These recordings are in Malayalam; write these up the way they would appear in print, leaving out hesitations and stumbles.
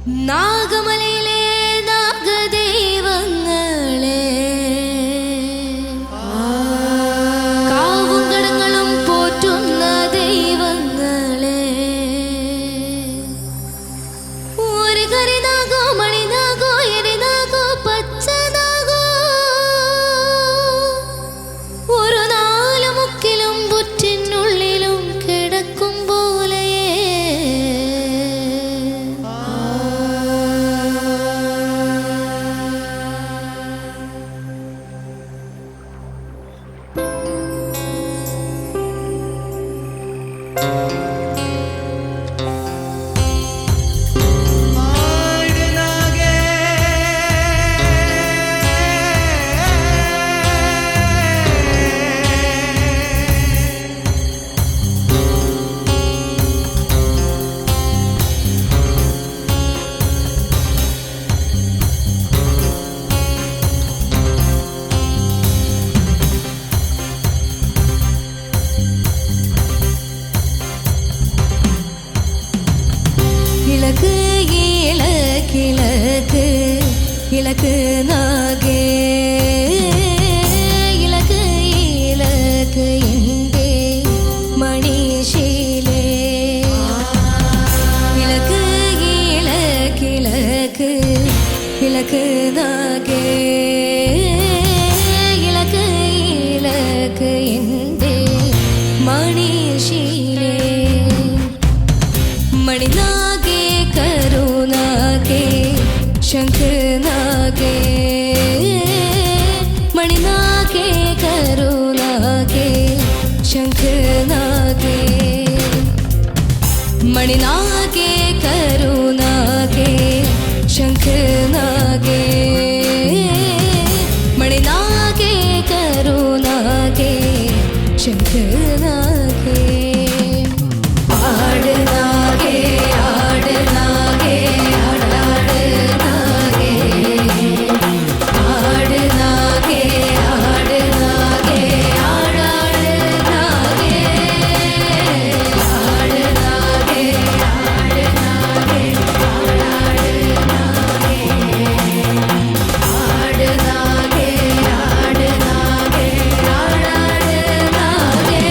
നാഗമലയിലെ നാഗദൈവങ്ങളെ കാവും കടങ്ങളും പോറ്റുന്ന ദൈവങ്ങളെ ഒരു കരിനാഗോ മണിനാഗോ എരിനാഗോ പച്ചനാഗോ ഒരു നാല് മുക്കിലും പുറ്റിനുള്ളിലും കിടക്കും പോലെ ഇളക്ക് ഇളക്കിളക്ക് ഇളക്ക് നാഗേ ഇളക്ക് ഇളക്ക് എൻ്റെ മണിശീലേ ഇളക്ക് ഇളക്കിളക്ക് ഇളക്ക് നാഗേ ഇളക്ക് ഇളക്ക് എൻ്റെ മണിശീലേ മണിനാഗേ കരുനാഗേ ശംഖനാഗേ മണിനാഗേ കരുനാഗേ ശംഖനാഗേ മണിനാഗേ കരുനാഗേ ശംഖനാഗേ മണിനാഗേ കരുനാഗേ ശംഖനാഗേ ആടുനാഗേ ആടുനാഗേ ആടാട് നാഗേ ആടുനാഗേ ആടുനാഗേ ആടാട് നാഗേ ആടുനാഗേ ആടുനാഗേ ആടാട് നാഗേ ആടുനാഗേ ആടുനാഗേ ആടാട് നാഗേ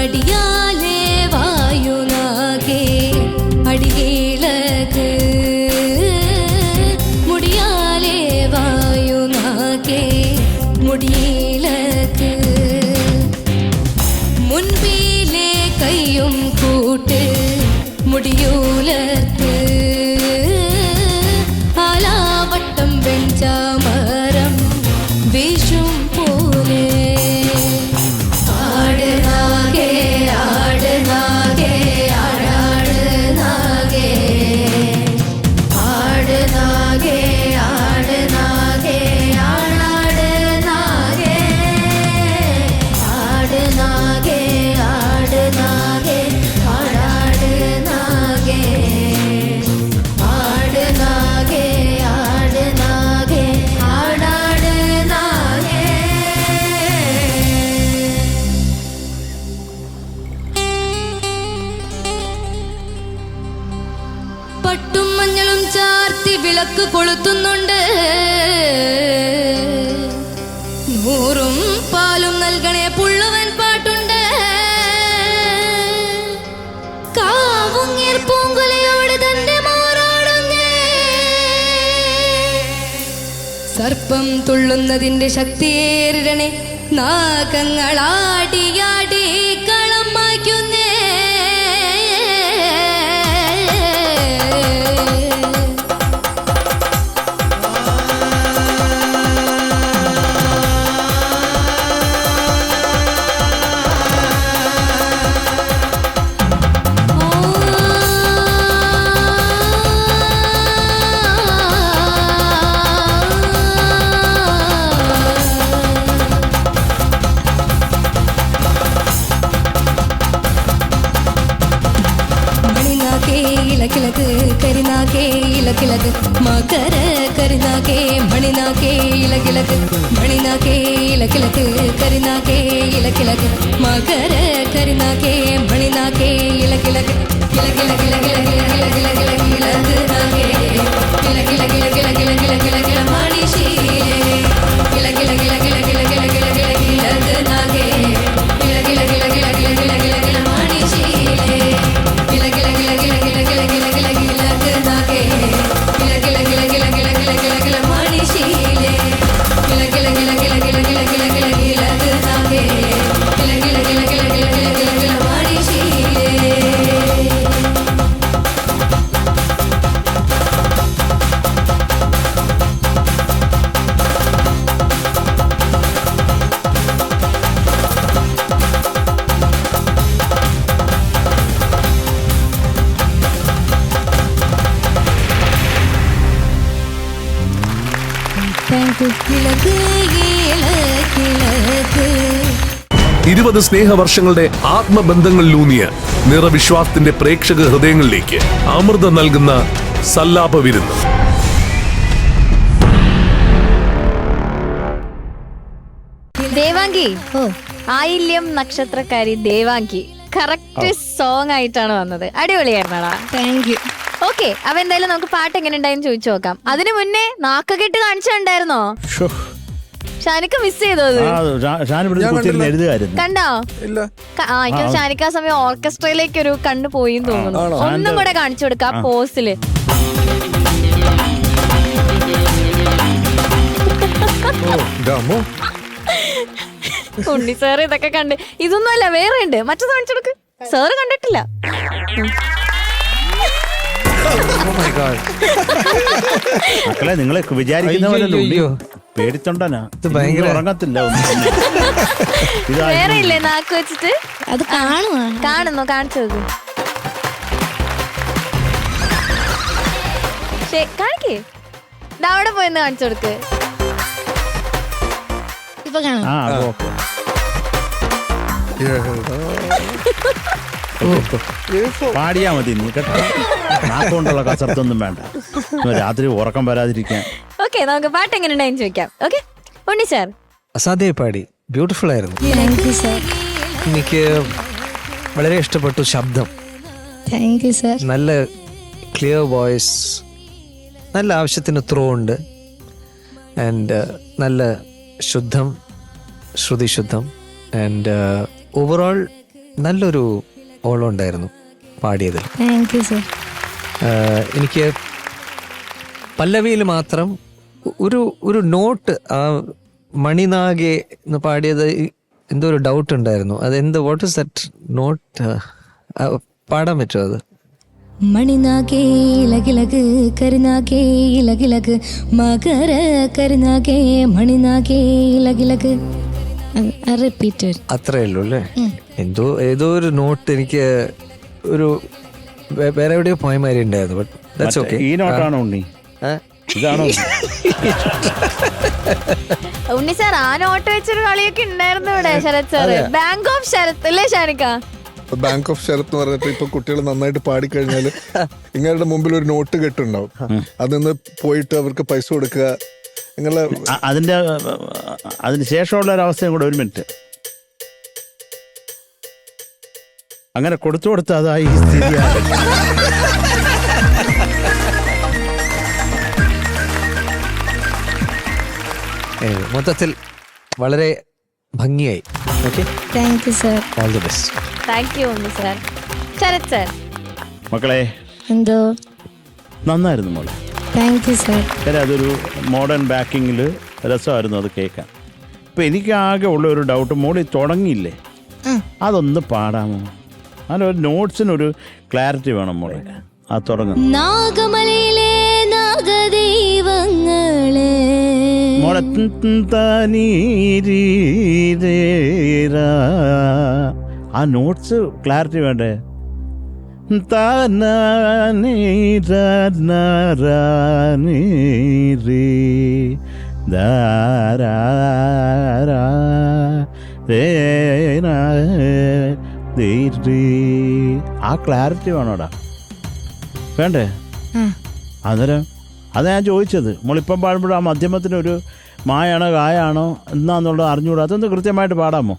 അടിയാലേ വായുനാഗേ അടിയിളക്ക് മുടിയാലേ വായുനാഗേ മുടിയിളക്ക് മുൻപിലെ കൈയും കൂട്ട് മുടിയൂലത്ത് ആലാവട്ടം വെഞ്ചാമരം വീശും പോലെ ആടുനാഗേ ആടുനാഗേ ആടാട് നാഗേ ആടുനാഗേ ആടുനാഗേ ആടാട് നാഗേ ആടുനാഗേ ആടുനാഗേ ആടാട് നാഗേ ആടുനാഗേ ആടുനാഗേ ആടാട് നാഗേ പട്ടും മഞ്ഞളും ചാർത്തി വിളക്ക് കൊളുത്തുന്നുണ്ട് നൂറും പാലും നൽകണേ പുള്ളുവൻ പാട്ടുണ്ട് കാവുങ്ങേർ പൂങ്കുലയോട് തന്റെ മോറാടുന്നേ സർപ്പം തുള്ളുന്നതിന്റെ ശക്തിയേറിടണേ നാഗങ്ങളാടിയാടി കളം മായ്ക്കുന്നേ കരിനാകെ ഇലകിലക് മകര കരിനാകെ മണിനാകെ ഇലകിലക് മണിനാകെ ഇലകിലക് കരിനാകെ ഇലകിലക് മകര കരിനാകെ മണിനാകെ ഇലകിലക് കിഴക്ക് 20 സ്നേഹവർഷങ്ങളുടെ ആത്മബന്ധങ്ങളിലൂന്നിയ നിറവിശ്വാസത്തിന്റെ പ്രേക്ഷക ഹൃദയങ്ങളിലേക്ക് അമൃതം നൽകുന്ന സല്ലാപ വിരുന്ന്. ദേവാംഗി, ആയില്യം നക്ഷത്രക്കാരി ദേവാംഗി കറക്റ്റ് സോങ് ആയിട്ടാണ് വന്നത്. അടിപൊളിയായിരുന്നടാ. Thank you. ഓക്കെ, അപ്പൊ എന്തായാലും നമുക്ക് പാട്ട് എങ്ങനെ ഉണ്ടായെന്ന് ചോദിച്ചു നോക്കാം. അതിനു മുന്നേ നാക്കകെട്ട് കാണിച്ചിട്ടുണ്ടായിരുന്നോ? ഷാനിക്ക മിസ് ചെയ്തോ? കണ്ടോ? എനിക്ക് ഷാനിക്ക ആ സമയം ഓർക്കസ്ട്രയിലേക്ക് ഒരു കണ്ണു പോയി തോന്നുന്നു. ഒന്നും കൂടെ കാണിച്ചു കൊടുക്കാം പോസില്. ഉണ്ണി സാറ് ഇതൊക്കെ കണ്ട് ഇതൊന്നും അല്ല, വേറെ ഉണ്ട്, മറ്റത് കാണിച്ചു കൊടുക്ക്. സാറ് കണ്ടിട്ടില്ല. മക്കളെ, നിങ്ങളെ വിചാരിക്കുന്ന പേടിത്തൊണ്ടനാ, ഉറങ്ങത്തില്ല. വേറെ ഇല്ലേ നാക്ക് വെച്ചിട്ട്? അത് കാണുന്നോ? കാണിച്ചു നോക്ക്. കാണിക്കേ, അവിടെ പോയെന്ന് കാണിച്ചു കൊടുക്ക്. ഇപ്പൊ കാണാം. പാടിയാ മതി നീ കേട്ടോ. നാക്കൊണ്ടുള്ള കസർത്തൊന്നും വേണ്ട, രാത്രി ഉറക്കം വരാതിരിക്കാൻ. ഓക്കെ, നമുക്ക് പാട്ട് എങ്ങനെ ഉണ്ടായെന്ന് ചോദിക്കാം. ഓക്കെ ഉണ്ണി സാർ. അസാധ്യമായി പാടി, ബ്യൂട്ടിഫുൾ ആയിരുന്നു. Thank you sir. എനിക്ക് വളരെ ഇഷ്ടപ്പെട്ടു ശബ്ദം. Thank you sir. നല്ല ക്ലിയർ വോയിസ്, നല്ല ആവശ്യത്തിന് ത്രോ ഉണ്ട്, ആൻഡ് നല്ല ശുദ്ധം, ശ്രുതി ശുദ്ധം, ആൻഡ് ഓവറോൾ നല്ലൊരു ഓളം ഉണ്ടായിരുന്നു പാടിയതിൽ. Thank you sir. എനിക്ക് പല്ലവിയിൽ മാത്രം ഒരു നോട്ട്, ആ മണിനാഗെ എന്ന് പാടിയത് എന്തോ ഒരു ഡൗട്ട് ഉണ്ടായിരുന്നു. അതെന്ത്, വാട്ട് ഇസ് ദറ്റ് നോട്ട്? പാടാൻ പറ്റുമോ അത്? മണിനാകെ ഇലകിലക് കരിനാകെ ഇലകിലക് മകര കരിനാകെ മണിനാകെ ഇലകിലക്. റിപ്പീറ്റ്. അത്രേ ഉള്ളൂ അല്ലേ? ഏതോ ഒരു നോട്ട് എനിക്ക് ഒരു വേറെ എവിടെയോ പോയ മാതിരി ഉണ്ടായിരുന്നു. But that's okay. ഈ നോട്ടാണോ ഉണ്ണി? ഇതാണോ ഉണ്ണി സാർ? ആ നോട്ട് വെച്ചൊരു കളിയൊക്കെ ഉണ്ടായിരുന്നു ഇവിടെ. Sarath sir, bank of Sarath അല്ലേ ഷാനിക്ക? ബാങ്ക് ഓഫ് ശരത് എന്ന് പറഞ്ഞിട്ട് ഇപ്പൊ കുട്ടികൾ നന്നായിട്ട് പാടിക്കഴിഞ്ഞാല് ഇങ്ങളുടെ മുമ്പിൽ ഒരു നോട്ട് കെട്ടുണ്ടാവും. അതിന്ന് പോയിട്ട് അവർക്ക് പൈസ കൊടുക്കുക. അതിന് ശേഷമുള്ള ഒരു അവസ്ഥയും കൂടെ, ഒരു മിനിറ്റ്. അങ്ങനെ കൊടുത്തു അതായി സ്ഥിതിയാണ്. മൊത്തത്തിൽ വളരെ ഭംഗിയായി. Okay, thank you sir. All the best. Thank you Unni sir. Sarath sir. മക്കളെ, എന്തോ നന്നായിരുന്നു മോളെ. Thank you sir. അതൊരു മോഡേൺ ബാക്കിങ്ങിൽ രസമായിരുന്നു അത് കേൾക്കാൻ. ഇപ്പം എനിക്ക് ആകെ ഉള്ള ഒരു ഡൗട്ട്, മോളി തുടങ്ങിയില്ലേ, അതൊന്ന് പാടാമോ? അതിനൊരു നോട്ട്സിനൊരു ക്ലാരിറ്റി വേണം മോളെ. ആ തുടങ്ങും. നാഗമലയിലെ നാഗദൈവങ്ങളെ മോളെ ആ നോട്ട്സ് ക്ലാരിറ്റി വേണ്ടേ? ആ ക്ലാരിറ്റി വേണോടാ, വേണ്ടേ? അന്നേരം അതാ ഞാൻ ചോദിച്ചത്. മോളിപ്പം പാടുമ്പോഴും ആ മധ്യമത്തിനൊരു മായാണോ കായാണോ എന്നാന്നുള്ളത് അറിഞ്ഞുകൂടാ. അതൊന്ന് കൃത്യമായിട്ട് പാടാമോ?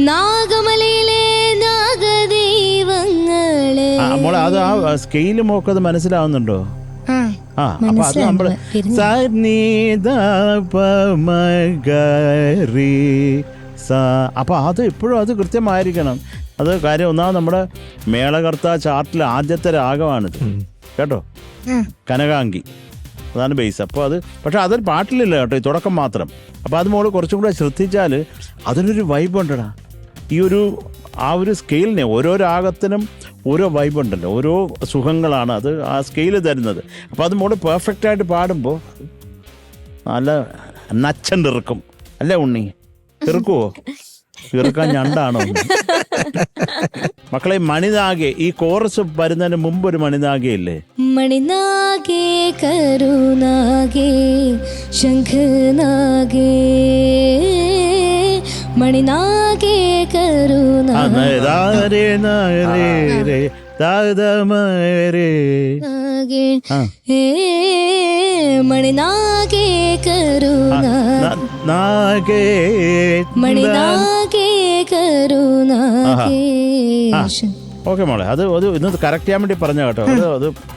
നാഗമലയിലെ നാഗദൈവങ്ങളെ. മോളെ അത് ആ സ്കെയില് മോക്കത് മനസ്സിലാവുന്നുണ്ടോ? ആ, ആ അപ്പൊ അത് നമ്മള് വരുന്നു. അപ്പൊ അത് എപ്പോഴും അത് കൃത്യമായിരിക്കണം. അത് കാര്യം ഒന്നാമത് നമ്മുടെ മേളകർത്ത ചാർട്ടിലെ ആദ്യത്തെ രാഗമാണിത് കേട്ടോ, കനകാംഗി, അതാണ് ബേസ്. അപ്പോൾ അത് പക്ഷെ അതൊരു പാട്ടിലില്ല കേട്ടോ, ഈ തുടക്കം മാത്രം. അപ്പോൾ അത് മോള് കുറച്ചും കൂടെ ശ്രദ്ധിച്ചാൽ അതിനൊരു വൈബ് ഉണ്ടടാ. ഈ ആ ഒരു സ്കെയിലിനെ ഓരോ രാഗത്തിനും ഓരോ വൈബ് ഉണ്ടല്ലോ, ഓരോ സുഖങ്ങളാണ് അത് ആ സ്കെയിൽ തരുന്നത്. അപ്പോൾ അത് മോള് പെർഫെക്റ്റായിട്ട് പാടുമ്പോൾ നല്ല നച്ചണ്ടിറക്കും അല്ലേ ഉണ്ണി? ഇറുക്കുവോ? ഇറുക്കാൻ ഞണ്ടാണോ? മക്കളെ മണിനാഗെ, ഈ കോറസ് വരുന്നതിന് മുമ്പ് ഒരു മണിനാഗെ ഇല്ലേ? മണിനാഗേ കരുനാഗേ ശംഖനാഗേ മണിനാഗേ കരുനാഗേ മണിനാഗേ കരുനാഗേ മണിനാഗേ കരുനാഗേ. ഓക്കെ മോളെ, അത് ഇന്ന് കറക്റ്റ് ചെയ്യാൻ വേണ്ടി പറഞ്ഞ കേട്ടോ.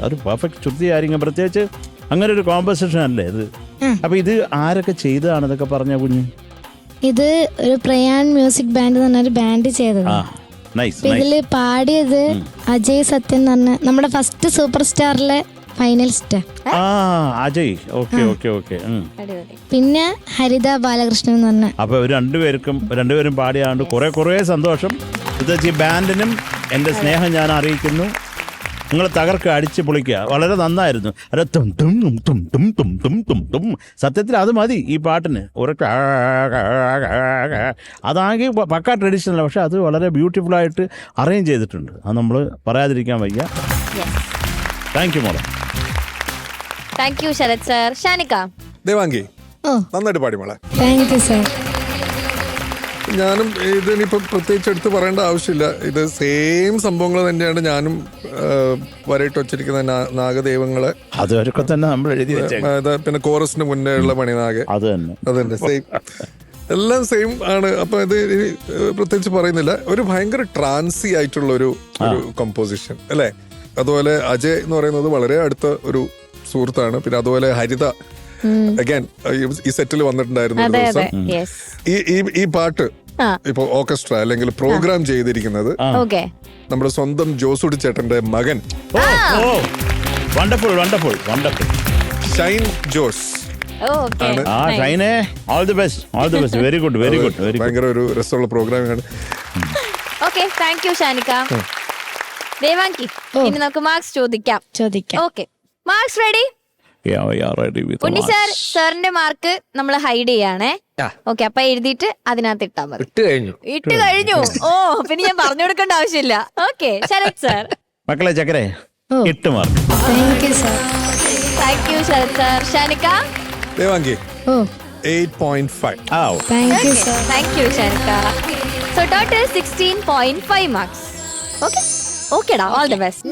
അത് പെർഫെക്റ്റ് ശുദ്ധിയായിരിക്കും. പ്രത്യേകിച്ച് അങ്ങനെ ഒരു കോമ്പസിഷൻ അല്ലേ ഇത്. അപ്പൊ ഇത് ആരൊക്കെ ചെയ്തതാണ് ഇതൊക്കെ പറഞ്ഞ കുഞ്ഞ്? ഇത് ഒരു പ്രയാൺ മ്യൂസിക് ബാൻഡ് എന്ന് പറഞ്ഞൊരു ബാൻഡ് ചെയ്തത്. ഇതില് പാടിയത് അജയ് സത്യൻ എന്ന് പറഞ്ഞ നമ്മുടെ ഫസ്റ്റ് സൂപ്പർ സ്റ്റാറിലെ finalist. Ajay. Okay okay okay. പിന്നെ ഹരിത ബാലകൃഷ്ണൻ എന്ന് പറഞ്ഞ. അപ്പൊ രണ്ടുപേരും പാടിയാണ്ട് കുറെ സന്തോഷം. ഇത് ഈ ബാൻഡിനും എൻ്റെ സ്നേഹം ഞാൻ അറിയിക്കുന്നു. നിങ്ങൾ തകർക്കുക, അടിച്ച് പൊളിക്കുക. വളരെ നന്നായിരുന്നു. അത് തും തും തും തും തും തും തും തും. സത്യത്തിൽ അത് മതി ഈ പാട്ടിന്. അതാകെ പക്കാ ട്രഡീഷണൽ, പക്ഷെ അത് വളരെ ബ്യൂട്ടിഫുള്ളായിട്ട് അറേഞ്ച് ചെയ്തിട്ടുണ്ട്. അത് നമ്മൾ പറയാതിരിക്കാൻ വയ്യ. താങ്ക് യു മോളെ. Thank you Sarath sir. Shanikka. Devangi നന്നായിട്ട് പാടി മോളെ. Thank you sir. ഞാനും ഇതിനിപ്പം പ്രത്യേകിച്ച് എടുത്ത് പറയേണ്ട ആവശ്യമില്ല. ഇത് സെയിം സംഭവങ്ങൾ തന്നെയാണ് ഞാനും വരയിട്ട് വച്ചിരിക്കുന്ന നാഗദൈവങ്ങളെ. അതൊക്കെ തന്നെ നമ്മൾ എഴുതി വെച്ചേക്കാം. പിന്നെ കോറസിന് മുന്നേ ഉള്ള മണിനാഗ, അത് തന്നെ സെയിം, എല്ലാം സെയിം ആണ്. അപ്പൊ ഇത് പ്രത്യേകിച്ച് പറയുന്നില്ല. ഒരു ഭയങ്കര ട്രാൻസി ആയിട്ടുള്ള ഒരു കമ്പോസിഷൻ അല്ലേ. അതുപോലെ അജയ് എന്ന് പറയുന്നത് വളരെ അടുത്ത ഒരു സുഹൃത്താണ്. പിന്നെ അതുപോലെ ഹരിത അഗൈൻ ഈ സെറ്റിൽ വന്നിട്ടുണ്ടായിരുന്നു ഒരു ദിവസം. ഈ പാട്ട് ഇപ്പൊ ഓർക്കസ്ട്ര അല്ലെങ്കിൽ പ്രോഗ്രാം ചെയ്തിരിക്കുന്നത് നമ്മുടെ സ്വന്തം ജോസൂടി ചേട്ടന്റെ മകൻ Shine Jose. Very good very good. ഭയങ്കര ഒരു രസമുള്ള പ്രോഗ്രാമിംഗ് ആണ്. Okay, thank you Shanikka. Devangi, ഇനി നമുക്ക് മാർക്സ് ചോദിക്കാം. Okay, marks ready? Unni sir, സാറിന്റെ മാർക്ക് നമ്മൾ ഹൈഡ് ചെയ്യാണേ. ഓക്കെ, അപ്പൊ എഴുതിയിട്ട് അതിനകത്ത് ഇട്ടാ മതി. ഇട്ട് കഴിഞ്ഞു. ഓ, പിന്നെ ഞാൻ പറഞ്ഞു കൊടുക്കേണ്ട ആവശ്യമില്ല. Okay, Sarath sir. മക്കളെ ചക്കരെ 8 mark. Thank you Sarath sir. Shanikka. Devangi 8.5. Thank you Shanikka. So total 16.5 marks. Okay, ഓക്കെടാ, ഓൾ ദി ബെസ്റ്റ്.